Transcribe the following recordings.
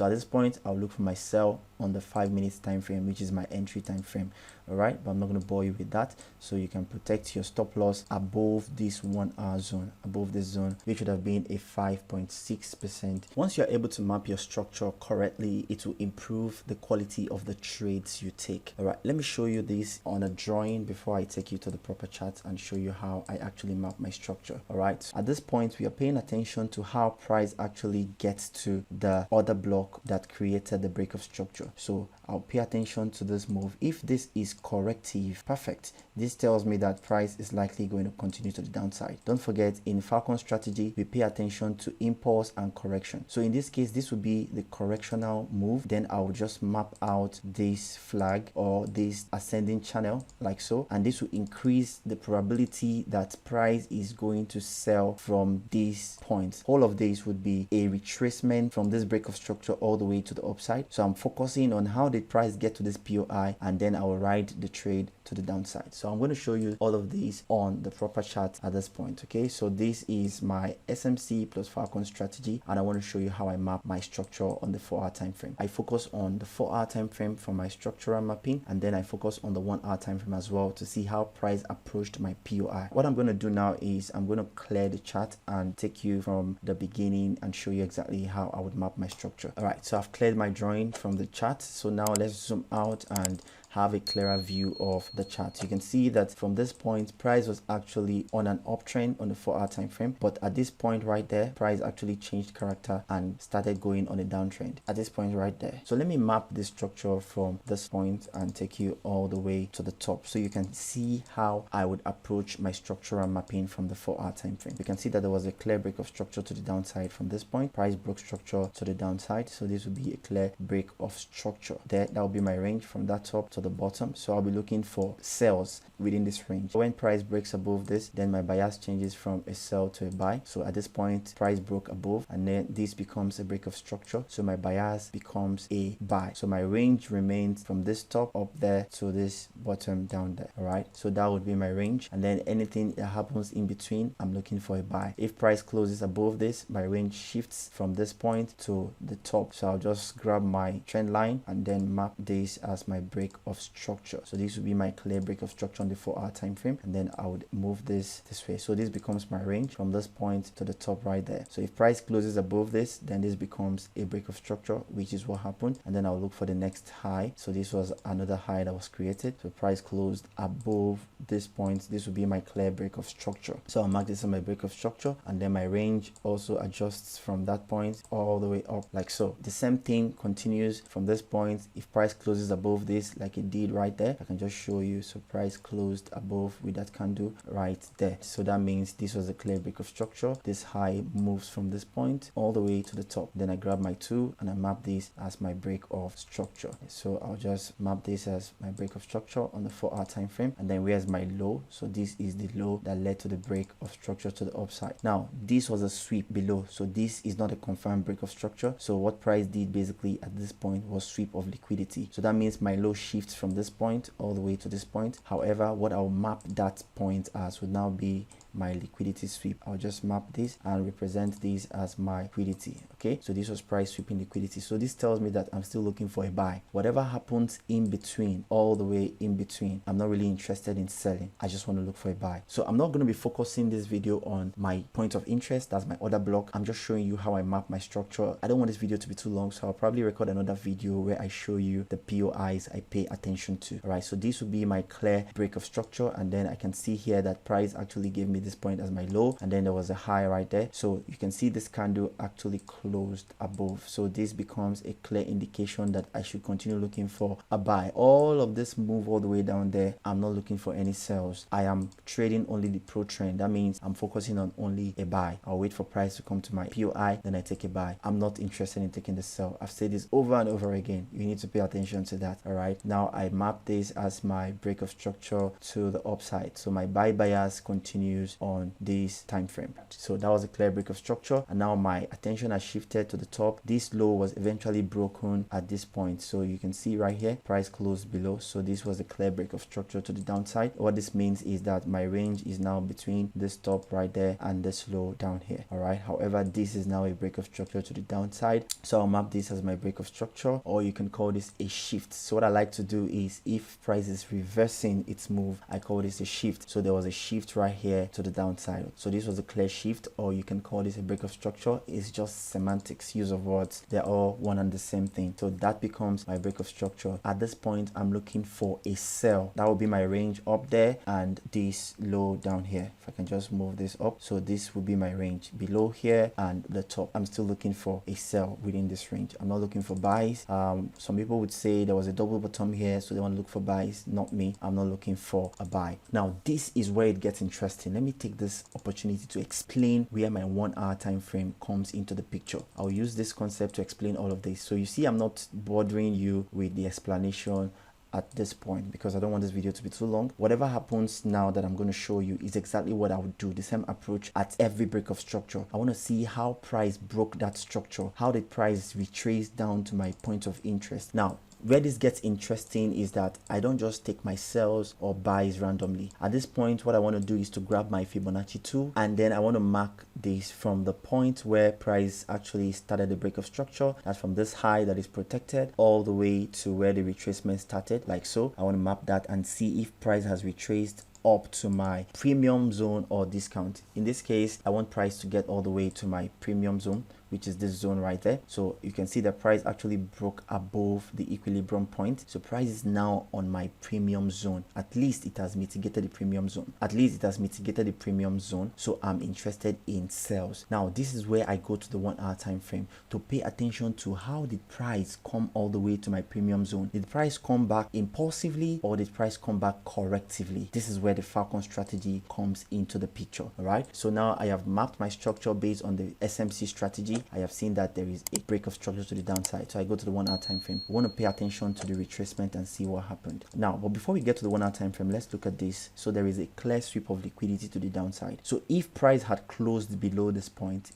So at this point, I'll look for my sell on the 5 minutes time frame, which is my entry time frame. All right, but I'm not going to bore you with that. So you can protect your stop loss above this 1 hour zone, above this zone, which would have been a 5.6%. Once you're able to map your structure correctly, it will improve the quality of the trades you take. All right, let me show you this on a drawing before I take you to the proper chart and show you how I actually map my structure. All right, at this point, we are paying attention to how price actually gets to the order block that created the break of structure. So I'll pay attention to this move. If this is corrective, perfect. This tells me that price is likely going to continue to the downside. Don't forget, in Falcon strategy, we pay attention to impulse and correction. So in this case, this would be the correctional move. Then I will just map out this flag or this ascending channel like so, and this will increase the probability that price is going to sell from this point. All of this would be a retracement from this break of structure all the way to the upside. So I'm focusing on how did price get to this POI, and then I will ride the trade to the downside. So I'm going to show you all of these on the proper chart at this point. Okay, so this is my SMC plus Falcon strategy, and I want to show you how I map my structure on the 4-hour time frame. I focus on the 4-hour time frame for my structural mapping, and then I focus on the 1-hour time frame as well to see how price approached my POI. What I'm going to do now is I'm going to clear the chart and take you from the beginning and show you exactly how I would map my structure. All right, so I've cleared my drawing from the chart. So now let's zoom out and have a clearer view of the chart. You can see that from this point, price was actually on an uptrend on the 4-hour time frame, but at this point right there, price actually changed character and started going on a downtrend at this point right there. So let me map this structure from this point and take you all the way to the top so you can see how I would approach my structural mapping from the 4-hour time frame. You can see that there was a clear break of structure to the downside from this point. Price broke structure to the downside, so this would be a clear break of structure there. That will be my range from that top to the bottom. So I'll be looking for sells within this range. When price breaks above this, then my bias changes from a sell to a buy. So at this point, price broke above, and then this becomes a break of structure, so my bias becomes a buy. So my range remains from this top up there to this bottom down there. All right, so that would be my range, and then anything that happens in between, I'm looking for a buy. If price closes above this, my range shifts from this point to the top. So I'll just grab my trend line and then map this as my break of structure. So this would be my clear break of structure on the 4-hour time frame, and then I would move this way. So this becomes my range from this point to the top right there. So if price closes above this, then this becomes a break of structure, which is what happened, and then I'll look for the next high. So this was another high that was created. So price closed above this point, this would be my clear break of structure. So I'll mark this on my break of structure, and then my range also adjusts from that point all the way up like so. The same thing continues from this point. If price closes above this like it did right there, I can just show you. So price closed above with that candle right there. So that means this was a clear break of structure. This high moves from this point all the way to the top. Then I grab my 2 and I map this as my break of structure. So I'll just map this as my break of structure on the 4-hour time frame. And then where's my low? So this is the low that led to the break of structure to the upside. Now this was a sweep below, so this is not a confirmed break of structure. So what price did basically at this point was sweep of liquidity. So that means my low shifts from this point all the way to this point. However, what I'll map that point as would now be my liquidity sweep. I'll just map this and represent this as my liquidity. Okay, so this was price sweeping liquidity. So this tells me that I'm still looking for a buy. Whatever happens in between, all the way in between, I'm not really interested in selling. I just want to look for a buy. So I'm not going to be focusing this video on my point of interest, that's my order block. I'm just showing you how I map my structure. I don't want this video to be too long, so I'll probably record another video where I show you the POIs I pay attention to. All right, so this would be my clear break of structure, and then I can see here that price actually gave me this point as my low, and then there was a high right there. So you can see this candle actually closed above, so this becomes a clear indication that I should continue looking for a buy. All of this move all the way down there, I'm not looking for any sells. I am trading only the pro trend. That means I'm focusing on only a buy. I'll wait for price to come to my POI, then I take a buy. I'm not interested in taking the sell. I've said this over and over again. You need to pay attention to that. All right, now I map this as my break of structure to the upside. So my buy bias continues use on this time frame. So that was a clear break of structure, and now my attention has shifted to the top. This low was eventually broken at this point, so you can see right here price closed below. So this was a clear break of structure to the downside. What this means is that my range is now between this top right there and this low down here. All right, however, this is now a break of structure to the downside, so I'll map this as my break of structure, or you can call this a shift. So what I like to do is, if price is reversing its move, I call this a shift. So there was a shift right here to the downside, so this was a clear shift, or you can call this a break of structure. It's just semantics, use of words, they're all one and the same thing. So that becomes my break of structure. At this point, I'm looking for a sell. That will be my range up there and this low down here. If I can just move this up, so this will be my range below here and the top. I'm still looking for a sell within this range. I'm not looking for buys. Some people would say there was a double bottom here, so they want to look for buys. Not me. I'm not looking for a buy. Now this is where it gets interesting. Let me take this opportunity to explain where my 1 hour time frame comes into the picture. I'll use this concept to explain all of this. So you see, I'm not bothering you with the explanation at this point because I don't want this video to be too long. Whatever happens now that I'm going to show you is exactly what I would do. The same approach at every break of structure. I want to see how price broke that structure. How did price retrace down to my point of interest? Now, where this gets interesting is that I don't just take my sells or buys randomly. At this point, what I want to do is to grab my Fibonacci tool, and then I want to mark this from the point where price actually started the break of structure. That's from this high that is protected all the way to where the retracement started, like so. I want to map that and see if price has retraced up to my premium zone or discount. In this case, I want price to get all the way to my premium zone, which is this zone right there. So you can see the price actually broke above the equilibrium point. So price is now on my premium zone. At least it has mitigated the premium zone. At least it has mitigated the premium zone. So I'm interested in sales. Now this is where I go to the 1 hour time frame to pay attention to how did price come all the way to my premium zone. Did price come back impulsively or did price come back correctively? This is where the Falcon strategy comes into the picture. All right, so now I have mapped my structure based on the SMC strategy. I have seen that there is a break of structure to the downside, so I go to the 1 hour time frame. I want to pay attention to the retracement and see what happened. Now, but before we get to the 1 hour time frame, let's look at this. So there is a clear sweep of liquidity to the downside. So if price had closed below this point,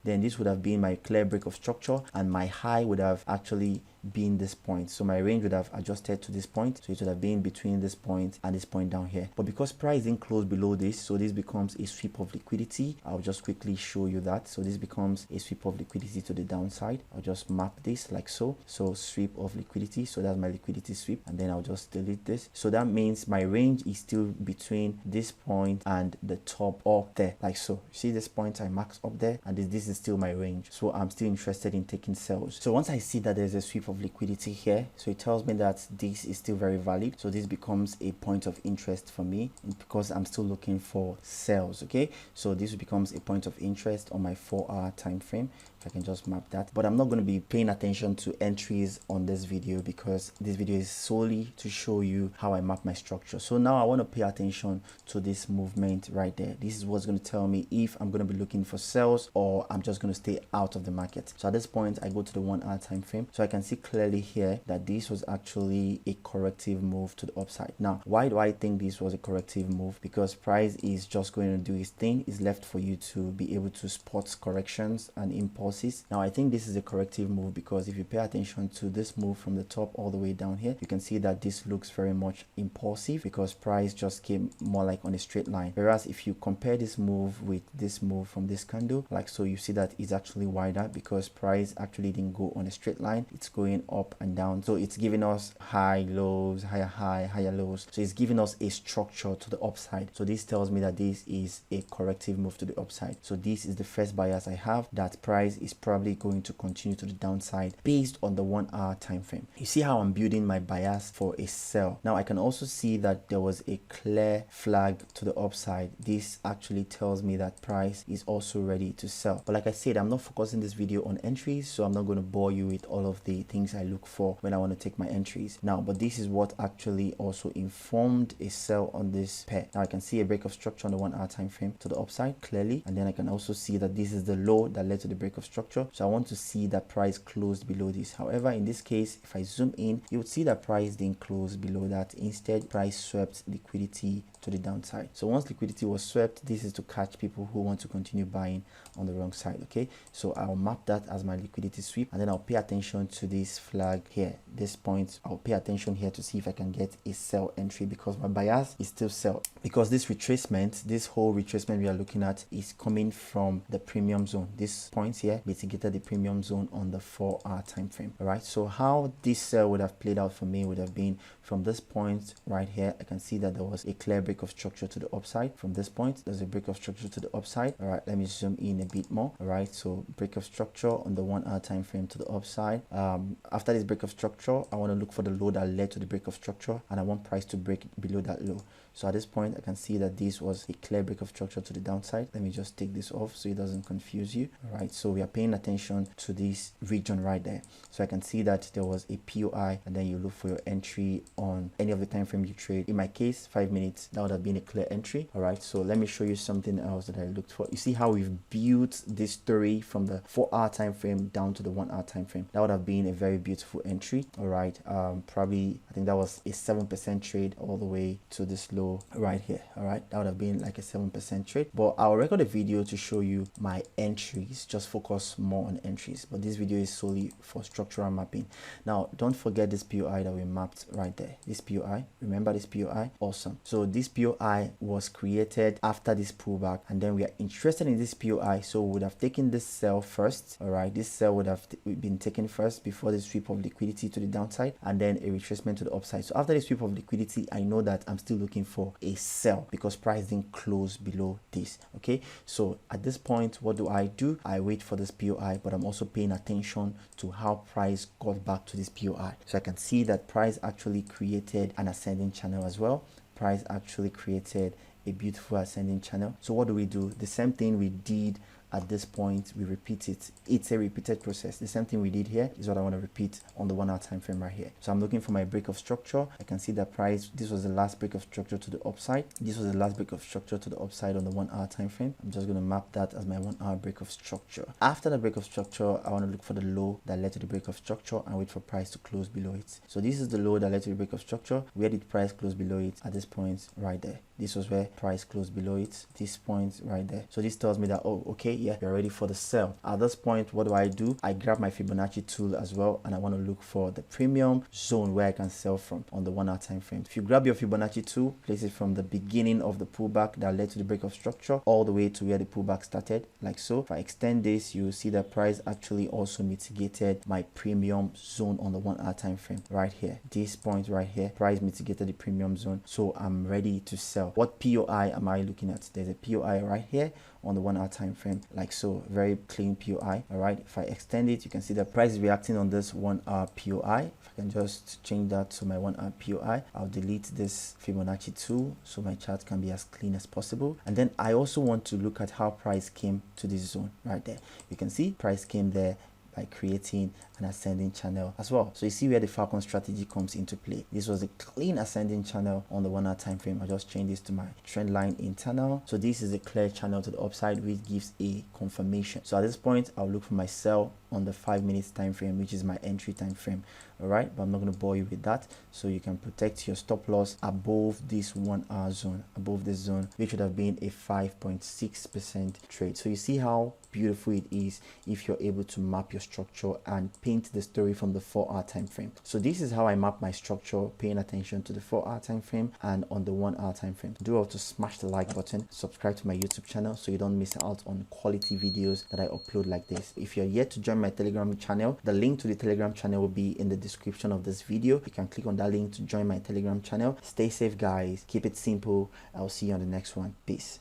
then this would have been my clear break of structure, and my high would have actually been this point. So my range would have adjusted to this point, so it would have been between this point and this point down here. But because price didn't close below this, so this becomes a sweep of liquidity. I'll just quickly show you that. So this becomes a sweep of liquidity to the downside. I'll just map this like so. So sweep of liquidity, so that's my liquidity sweep, and then I'll just delete this. So that means my range is still between this point and the top up there, like so. You see this point I marked up there, and this is still my range, so I'm still interested in taking sales. So once I see that there's a sweep of liquidity here, so it tells me that this is still very valid, so this becomes a point of interest for me because I'm still looking for sales. Okay, so this becomes a point of interest on my 4 hour time frame. If I can just map that, but I'm not going to be paying attention to entries on this video because this video is solely to show you how I map my structure. So now I want to pay attention to this movement right there. This is what's going to tell me if I'm going to be looking for sales or I'm just going to stay out of the market. So at this point, I go to the 1 hour time frame, so I can see clearly here that this was actually a corrective move to the upside. Now, why do I think this was a corrective move? Because price is just going to do its thing. It's left for you to be able to spot corrections and impulse. Now I think this is a corrective move because if you pay attention to this move from the top all the way down here, you can see that this looks very much impulsive because price just came more like on a straight line. Whereas if you compare this move with this move from this candle, like so, you see that it's actually wider because price actually didn't go on a straight line. It's going up and down. So it's giving us high lows, higher high, higher lows. So it's giving us a structure to the upside. So this tells me that this is a corrective move to the upside. So this is the first bias I have, that price is probably going to continue to the downside based on the 1 hour time frame. You see how I'm building my bias for a sell. Now I can also see that there was a clear flag to the upside. This actually tells me that price is also ready to sell. But like I said, I'm not focusing this video on entries, so I'm not going to bore you with all of the things things I look for when I want to take my entries. Now, but this is what actually also informed a sell on this pair. Now I can see a break of structure on the 1 hour time frame to the upside clearly, and then I can also see that this is the low that led to the break of structure. So I want to see that price closed below this. However, in this case, if I zoom in, you would see that price didn't close below that. Instead, price swept liquidity to the downside. So once liquidity was swept, this is to catch people who want to continue buying on the wrong side. Okay, so I'll map that as my liquidity sweep, and then I'll pay attention to this flag here, this point. I'll pay attention here to see if I can get a sell entry, because my bias is still sell, because this retracement, this whole retracement we are looking at, is coming from the premium zone. This point here mitigated the premium zone on the 4 hour time frame. All right, so how this sell would have played out for me would have been from this point right here. I can see that there was a clear break of structure to the upside. From this point, there's a break of structure to the upside. All right, let me zoom in a bit more. All right, so break of structure on the 1 hour time frame to the upside. After this break of structure, I want to look for the low that led to the break of structure, and I want price to break below that low. So at this point, I can see that this was a clear break of structure to the downside. Let me just take this off so it doesn't confuse you. All right, so we are paying attention to this region right there. So I can see that there was a POI, and then you look for your entry on any of the time frame you trade. In my case, 5 minutes, that would have been a clear entry. All right, so let me show you something else that I looked for. You see how we've built this story from the 4 hour time frame down to the 1 hour time frame. That would have been a very beautiful entry. All right, probably I think that was a 7% trade all the way to this low right here. All right, that would have been like a 7% trade, but I'll record a video to show you my entries, just focus more on entries, but this video is solely for structural mapping. Now don't forget this POI that we mapped right there. This POI, remember this POI? Awesome. So this POI was created after this pullback, and then we are interested in this POI, so we would have taken this sell first. All right, this sell would have been taken first before the sweep of liquidity to the downside, and then a retracement to the upside. So after the sweep of liquidity, I know that I'm still looking for a sell because price didn't close below this. Okay, so at this point, what do? I wait for this POI, but I'm also paying attention to how price got back to this POI. So I can see that price actually created an ascending channel as well. Price actually created a beautiful ascending channel. So what do? The same thing we did at this point, we repeat it. It's a repeated process. The same thing we did here is what I want to repeat on the 1 hour time frame right here. So I'm looking for my break of structure. I can see that price, this was the last break of structure to the upside. This was the last break of structure to the upside on the 1 hour time frame. I'm just going to map that as my 1 hour break of structure. After the break of structure, I want to look for the low that led to the break of structure and wait for price to close below it. So this is the low that led to the break of structure. Where did price close below it? At this point right there. This was where price closed below it. This point right there. So this tells me that, oh, okay, yeah, you're ready for the sell. At this point, what do? I grab my Fibonacci tool as well, and I want to look for the premium zone where I can sell from on the 1 hour time frame. If you grab your Fibonacci tool, place it from the beginning of the pullback that led to the break of structure all the way to where the pullback started, like so. If I extend this, you will see that price actually also mitigated my premium zone on the 1 hour time frame right here. This point right here, price mitigated the premium zone, so I'm ready to sell. What POI am I looking at? There's a POI right here on the 1 hour time frame, like so. Very clean POI. All right, if I extend it, you can see the price is reacting on this 1 hour POI. If I can just change that to my 1 hour POI, I'll delete this Fibonacci tool so my chart can be as clean as possible. And then I also want to look at how price came to this zone right there. You can see price came there by creating an ascending channel as well. So you see where the Falcon strategy comes into play. This was a clean ascending channel on the 1 hour time frame. I just change this to my trend line internal. So this is a clear channel to the upside, which gives a confirmation. So at this point, I'll look for my sell on the 5 minutes time frame, which is my entry time frame. All right, but I'm not going to bore you with that. So you can protect your stop loss above this 1 hour zone, above this zone, which would have been a 5.6% trade. So you see how beautiful it is if you're able to map your structure and paint the story from the 4 hour time frame. So this is how I map my structure, paying attention to the 4 hour time frame and on the 1 hour time frame. Do have to smash the like button, subscribe to my YouTube channel so you don't miss out on quality videos that I upload like this. If you're yet to join my Telegram channel, the link to the Telegram channel will be in the description of this video. You can click on that link to join my Telegram channel. Stay safe, guys. Keep it simple. I'll see you on the next one. Peace.